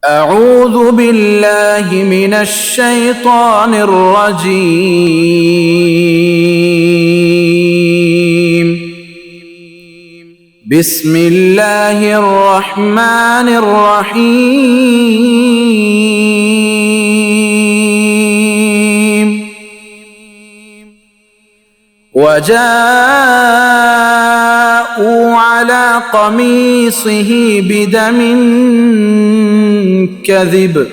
أعوذ بالله من الشيطان الرجيم. بسم الله الرحمن الرحيم. وجاءوا على قميصه بدم كذب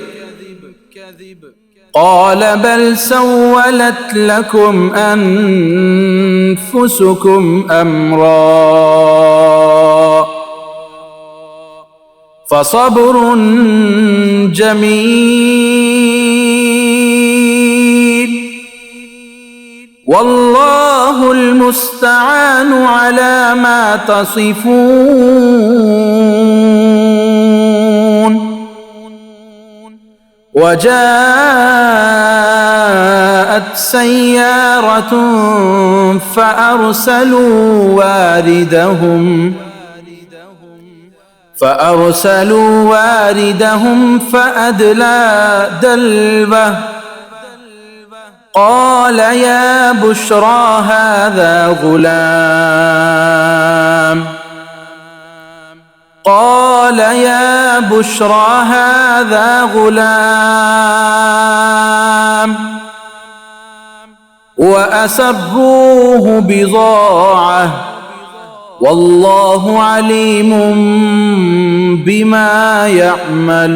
قال بل سولت لكم أنفسكم أمرا فصبر جميل والله المستعان على ما تصفون. وجاءت سيارة فأرسلوا واردهم فأدلى دلوه قال يا بشرى هذا غلام وأسروه بضاعة والله عليم بما يعملون.